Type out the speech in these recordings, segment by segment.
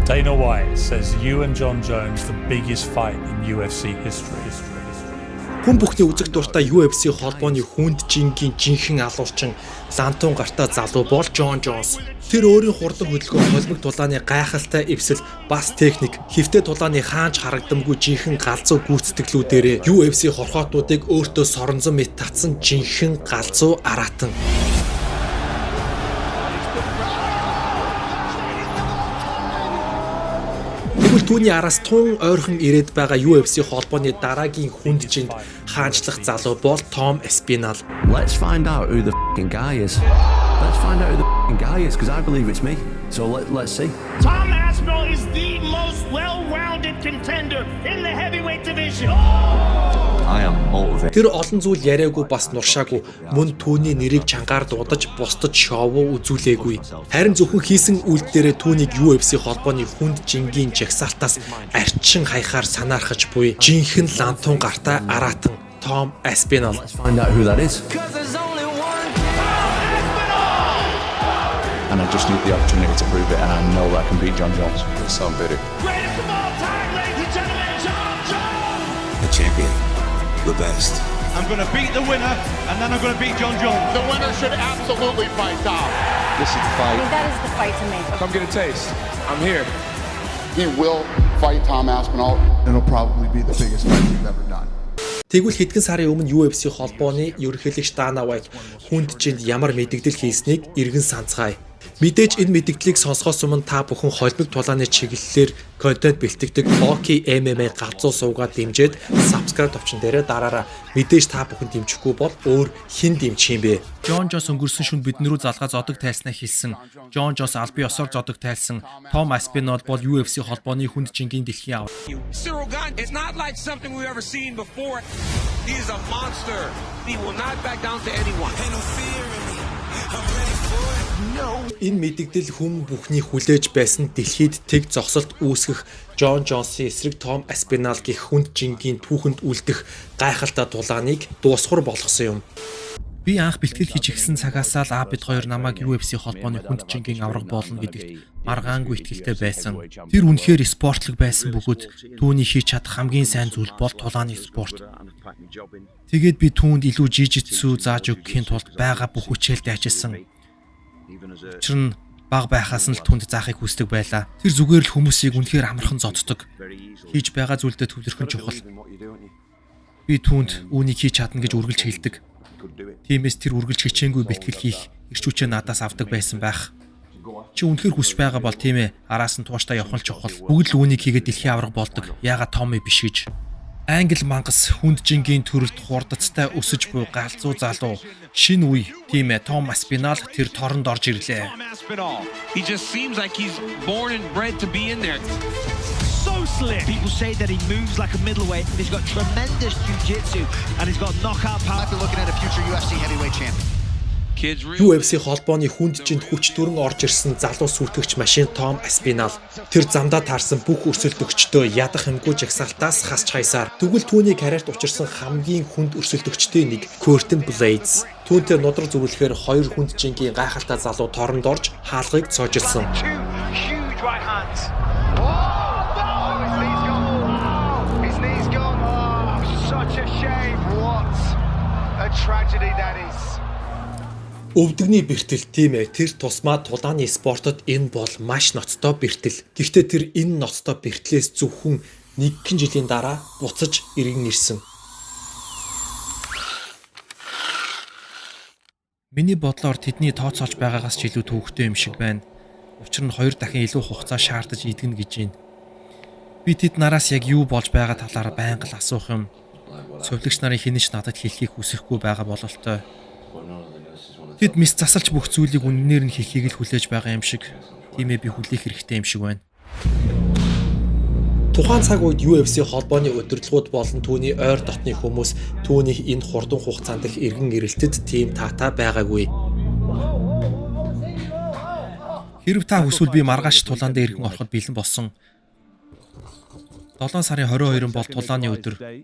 Dana White says you and John Jones the biggest fight in UFC history. Хүн бүхний үзэг дуртай UFC холбооны хүнд жингийн жинхэнэ алуурчин лантун гартаа залуу бол John Jones. Тэр өөрийн хурдан хөдөлгөөн холбог тулааны гайхалтай эвсэл бас техник, хэвтэ тулааны хаанч харагдамгүй жинхэнэ галзуу гүйцэтгэлүүдээр UFC хорхоотуудыг өөртөө соронзон мэт татсан жинхэнэ галзуу аратан. Тэгвэл түүний араас тун ойрхон ирээд байгаа UFC холбооны дараагийн хүнд жинд хаанчлах залуу бол Tom Aspinall. Let's find out who the f***ing guy is. Let's find out who the f***ing guy is because I believe it's me. So let's see. Tom Aspinall is the most well-rounded contender in the heavyweight division. I am motivated. Тэр олон зүйл яриаггүй бас нуршаагүй мөн түүний нэрийг чангаар дуудаж бусдад шоу үзүүлээгүй. Харин зөвхөн хийсэн үйлдэлээрээ түүнийг UFC холбооны хүнд жингийн жагсаалтаас арчин хаяхаар санаархаж буй жинхэнэ лантун гартаа аратан Tom Aspinall. Let's find out who that is. And I just need the opportunity to prove it, and I know that I can beat John Jones. So I'm bitter. Greatest of all time, ladies and gentlemen, John Jones! The champion, the best. I'm going to beat the winner, and then I'm going to beat John Jones. The winner should absolutely fight Tom. This is the fight. That is the fight to make. Come get a taste. I'm here. He will fight Tom Aspinall. It'll probably be the biggest fight we've ever done. Тэгвэл хэдхэн сарын өмнө UFC холбооны ерөнхийлөгч Dana White хүнд жинд ямар мэдэгдэл хийснийг эргэн санацгаая. Мэдээж энэ мэдэгдлийг сонсохоос өмнө та бүхэн холбог тулааны чиглэлээр контент бэлтгэдэг Hockey MMA галзуу суугаад дэмжиж subscribe товчон дээрээ дараараа. Мэдээж та бүхэн дэмжихгүй бол өөр хэн дэмжих юм бэ? John Jones өнгөрсөн шөнө биднэрүү залгаа зодог тайлснаа хэлсэн. John Jones албан ёсоор зодог тайлсан. Tom Aspinall бол UFC холбооны хүнд жингийн дэлхийн авар. Cyril Gane is not like something we've ever seen before. He is a monster. He will not back down to anyone. Ain't no fear in me. I'm ready for it. Энэ мэдэгдэл хүм бүхний хүлээж байсан дэлхийд тэг зогсолт үүсгэх John Jones-ийн эсрэг Tom Aspinall гэх хүнд жингийн түүхэнд үлдэх гайхалтай тулааныг дуусгар болгосон юм. Би анх бэлтгэл хийж ирсэн цагаасаа л бид хоёр намайг UFC холбооны хүнд жингийн авраг болно гэдэгт маргаангүй итгэлтэй байсан. Тэр үнэхээр спортлог байсан бөгөөд түүний хийж чадах хамгийн сайн зүйл бол тулааны спорт. Тэгээд би түүнд илүү жижигцүү зааж өгөхийн тулд байгаа бүх хүчээлтэй ажилласан. Учир нь баг байхаас нь л түнд заахыг хүсдэг байлаа. Тэр зүгээр л хүмүүсийг үнэхээр амархан зоддог. Хийж байгаа зүйлдээ төвлөрөх нь чухал. Би түүнд үүнийг хийж чадна гэж үргэлж хэлдэг. Тиймээс тэр үргэлж хичээнгүй бэлтгэл хийх эрч хүчээ надаас авдаг байсан байх. Чи үнэхээр хүсэж байгаа бол тийм ээ, араас нь тууштай явах нь чухал. Бүгд л үүнийг хийгээд дэлхийн авраг болдог. Яагаад Tommy биш гэж. Англи мангас хүнд жингийн төрөлд хурдцтай өсөж буй галзуу залуу шинэ үе тийм ээ Tom Aspinall тэр торонд орж ирлээ. He just seems like he's born and bred to be in there. So slick! People say that he moves like a middleweight. He's got tremendous jiu-jitsu and he's got knockout power. Might be looking at a future UFC heavyweight champion. UFC холбооны хүнд жинд хүч төрөн орж ирсэн залуу сүйтгэгч машин Tom Aspinall. Тэр замдаа таарсан бүх өрсөлдөгчдөө ядах юмгүй жагсаалтаас хасч хайсаар тэгвэл түүний карьерт учирсан хамгийн хүнд өрсөлдөгчтэй нэг Curtin Blaydes. Түүнтэй нудраг зүрлэхээр хоёр хүнд жингийн гайхалтай залуу торонд орж хаалгыг цоожилсон. Huge right hands. His knee's gone. Oh, such a shame. What a tragedy that is. Өвдөгний бэртэл тийм ээ тэр тусмаа тулааны спортод энэ бол маш ноцтой бэртэл. Гэхдээ тэр энэ ноцтой бэртлээс зөвхөн 1 жилийн дараа буцаж иргэн ирсэн. Миний бодлоор тэдний тооцоолж байгаагаас ч илүү төвөгтэй юм шиг байна. Учир нь 2 дахин илүү хугацаа шаардаж идэгнэ гэж байна. Би тэд нараас яг юу болж байгаа талаар байнга л асуух юм. Сувлагч нарын хинэж надад хэлхийг хүсэхгүй байгаа бололтой. Тэд мис засалж бүх зүйлийг үннээр нь хийхийг л хүлээж байгаа юм шиг. Тиймээ би хүлээх хэрэгтэй юм шиг байна. Тухайн цаг үед UFC холбооны удирдлагууд болон түүний ойр дотны хүмүүс түүний энэ хурдан хугацаанд их эргэн ирэлтэд тийм таатай байгаагүй. Хэрв та хүсвэл би маргааш тулаанд эргэн ороход бэлэн болсон. 7 сарын 22 бол тулааны өдөр.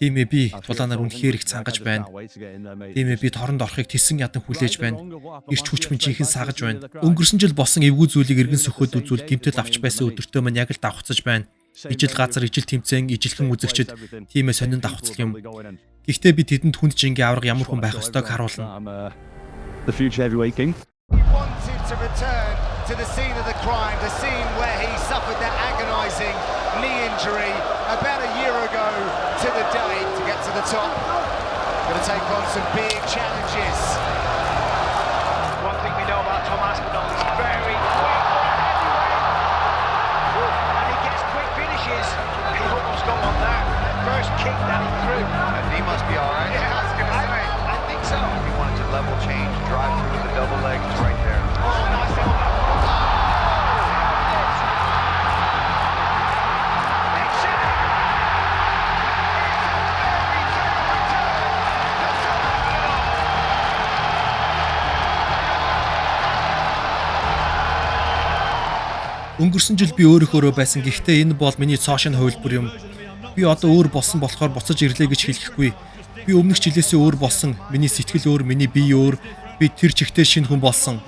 Тийм ээ би тулаанаар үнэхээр их цангаж байна. Тийм ээ би торонд орохыг тесэн ядан хүлээж байна. Ирч хүч минь жинхэнэ сагаж байна. Өнгөрсөн жил болсон эвгүй зүйлийг эргэн сөхөд үзүүл гэмтэл авч байсан өдөртөө мань яг л давхцаж байна. Ижил газар, ижил тэмцээн, ижилхэн үзэгчд тиймээ сонин давхцал юм. Гэхдээ би тэдэнд хүнд жингийн авраг ямар хүн байх ёстойг харуулна. The future heavyweight king. He wanted to return to the scene of the crime, the scene where he suffered that agonising knee injury about a year ago to the day to get to the top. Going to take on some big challenges. One thing we know about Tom Aspinall, he's very quick. And he gets quick finishes. He almost got one there. That first kick that he threw. And he must be all right. Yeah, I was going to say. I think so. He wanted to level change, drive through the double legs right there. Oh, nice elbow. Өнгөрсөн жил би өөрөөхөө байсан. Гэхдээ энэ бол миний цоошин хувилбар юм. Би одоо өөр болсон болохоор буцаж ирлээ гэж хэлэхгүй. Би өмнөх жилээсээ өөр болсон. Миний сэтгэл өөр, миний бие өөр. Би тэр чигтээ шинэ хүн болсон.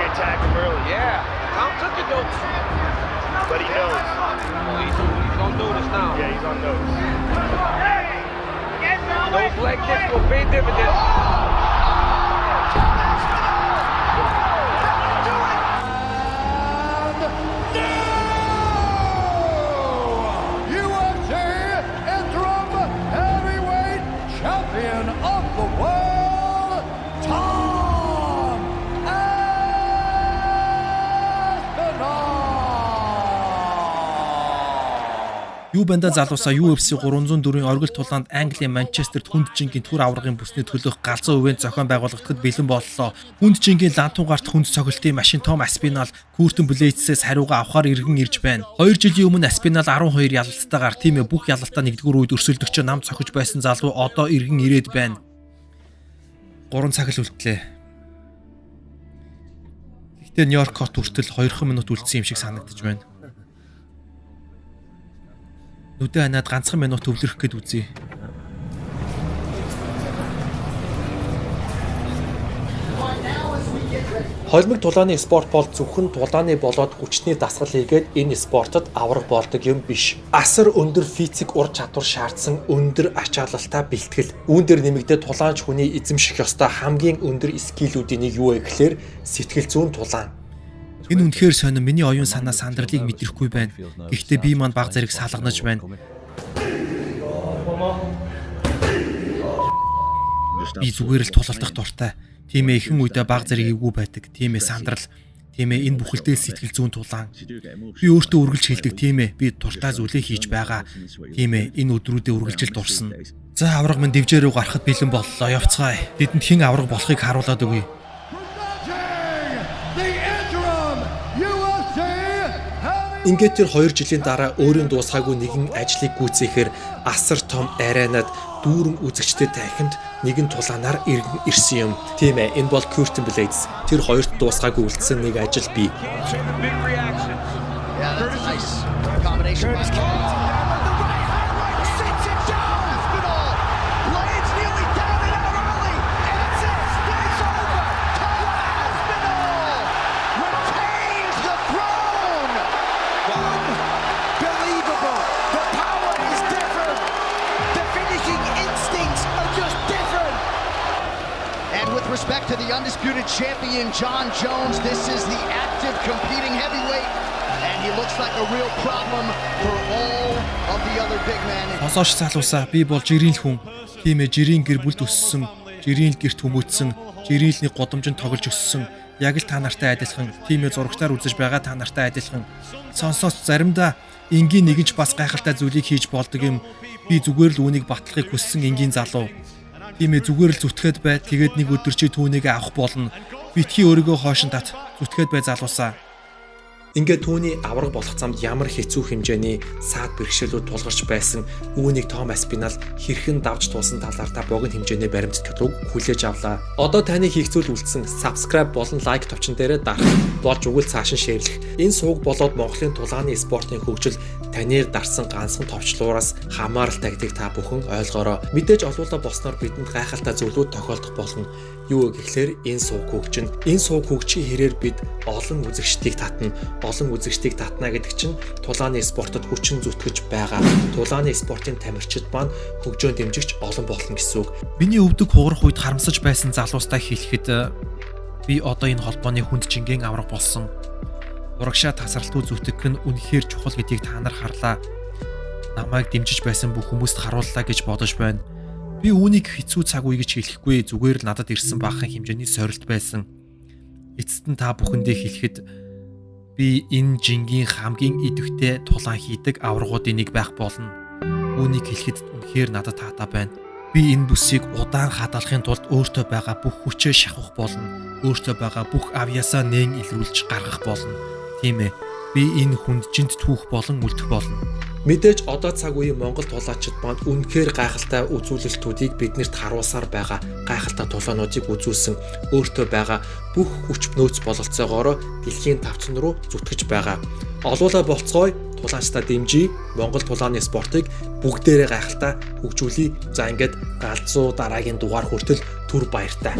Attack him early. Yeah, Tom took it though, but he knows. Well, he's on notice now. Yeah, he's on notice. Those leg kicks will pay dividends. UFC interim heavyweight champion of the world, Tom Юу бандаа залуусаа UFC 304-ийн оргил тулаанд Английн Манчестерт хүнд жингийн түр аврагын бүсний төлөөх галзуу ивент зохион байгуулагдахад бэлэн боллоо. Хүнд жингийн лантуугарт хүнд цогцолтын машин Том Аспинал Куртен Блейдсээс хариугаа авахар иргэн ирж байна. 2 жилийн өмнө Аспинал 12 ялалтайгаар тимээ бүх ялалтаа нэгдүгээр үед өрсөлдөгчөө нам цохиж байсан залуу одоо иргэн ирээд байна. 3 цаг л үлдлээ. Гэхдээ Нью-Йорк хот хүртэл 2 минут үлдсэн юм шиг санагдаж байна. Нүдэ ханаад ганцхан минут өвлөрөх гээд үзье. Холимог тулааны спорт бол зөвхөн тулааны болоод хүчний дасгал хийгээд энэ спортод авраг болдог юм биш. Асар өндөр физик ур чадвар шаардсан өндөр ачаалалтай бэлтгэл. Үүн дээр нэмэгдээд тулаанч хүний эзэмших ёстой хамгийн өндөр скиллүүдийн нэг юу вэ гэхээр сэтгэл зүйн тулаан. Энэ үнэхээр сонир миний оюун санаа сандралыг мэдрэхгүй байна. Гэхдээ би маань баг зэрэг салганаж байна. Би зүгээр л тулалдах дуртай. Тийм ээ ихэн үедээ баг зэрэг эвгүй байдаг. Тийм ээ сандрал. Тийм ээ энэ бүхэлдээ сэтгэл зүйн тулаан. Би өөртөө үргэлж хэлдэг тийм ээ. Би туртай зүйлээ хийж байгаа. Тийм ээ энэ өдрүүдэд үргэлжил дурсан. За авраг минь дэвжээ рүү гарахад бэлэн боллоо. Явцгаая. Тэдэнд хэн авраг болохыг харуулад өгье. Ингээд тэр 2 жилийн дараа өөрийн дуусгаагүй нэгэн ажлыг гүйцээхээр асар том аренад дүүрэн үзэгчтэй тахинд нэгэн тулаанаар иргэн ирсэн юм. Тийм ээ, энэ бол Куртен Блейдс. Тэр хоёрт дуусгаагүй үлдсэн нэг ажил бий. Respect to the undisputed champion John Jones. This is the active competing heavyweight, and he looks like a real problem for all of the other big men. Хосоош залуусаа би бол жирийн л хүн. Тийм ээ, жирийн гэр бүлд өссөн, жирийн л гэрт хүмүүжсэн, жирийлний годомжинд тоглож өссөн. Яг л та нартай адилхан. Тийм ээ, зурагтаар үзэж байгаа та нартай адилхан. Сонсоос заримдаа энгийн нэгэнч бас гайхалтай зүйлийг хийж болдог юм. Би зүгээр л үүнийг батлахыг хүссэн энгийн залуу. Тийм ээ зүгээр л зүтгээд бай. Тэгээд нэг өдөр чи түүнийг авах болно. Битгий өөрийгөө хойшин тат. Зүтгээд бай залуусаа. Ингээд түүний авраг болох замд ямар хэцүү хэмжээний саад бэрхшээлүүд тулгарч байсан үүнийг Том Аспинал хэрхэн давж туулсан талаар та богино хэмжээний баримт чадварыг хүлээж авлаа. Одоо таны хийх зүйл үлдсэн. Subscribe болон лайк товчон дээрээ дарах. Болж өгвөл цаашин шеэрлэх. Энэ сууг болоод Монголын тулааны спортын хөгжил танаар дарсан ганцхан товчлуураас хамааралтай гэдгийг та бүхэн ойлгоорой. Мэдээж олуулаа болсноор бидэнд гайхалтай зүйлүүд тохиолдох болно. Юу гэхээр энэ сууг хөгжин. Энэ сууг хөгжихийн хэрээр бид олон үзэгчдийг татна. Олон үзэгчдийг татна гэдэг чинь тулааны спортод хүчин зүтгэж байгаа. Тулааны спортын тамирчид маань хөгжөөн дэмжигч олон болно гэсэн үг. Миний өвдөг хугарах үед харамсаж байсан залуустай хэлэхэд би одоо энэ холбооны хүнд жингийн авраг болсон. Урагшаа тасралтгүй зүтгэх нь үнэхээр чухал гэдгийг та нар харлаа. Намайг дэмжиж байсан бүх хүмүүст харууллаа гэж бодож байна. Би үүнийг хэцүү цаг үе гэж хэлэхгүй, зүгээр л надад ирсэн баахан хэмжээний сорилт байсан. Эцэст нь та бүхэндээ хэлэхэд би энэ жингийн хамгийн идэвхтэй тулаан хийдэг аврагуудын нэг байх болно. Үүнийг хэлэхэд үнэхээр надад таатай байна. Би энэ бүсийг удаан хадгалахын тулд өөртөө байгаа бүх хүчээ шахах болно. Өөртөө байгаа бүх авьяасаа нээн илрүүлж гаргах болно. Тийм ээ. Би энэ хүнджинд түүх болон үлдэх болно. Мэдээж одоо цаг үеийн Монгол тулаачид манд үнэхээр гайхалтай үзүүлэлтүүдийг биднэрт харуулсаар байгаа. Гайхалтай тулаануудыг үзүүлсэн өөртөө байгаа бүх хүч нөөц бололцоогоор дэлхийн тавцан руу зүтгэж байгаа. Олуулаа болцгой тулаачдаа дэмжиж Монгол тулааны спортыг бүгдээрээ гайхалтай хөгжүүлье. За ингээд галзуу дараагийн дугаар хүртэл түр баяртай.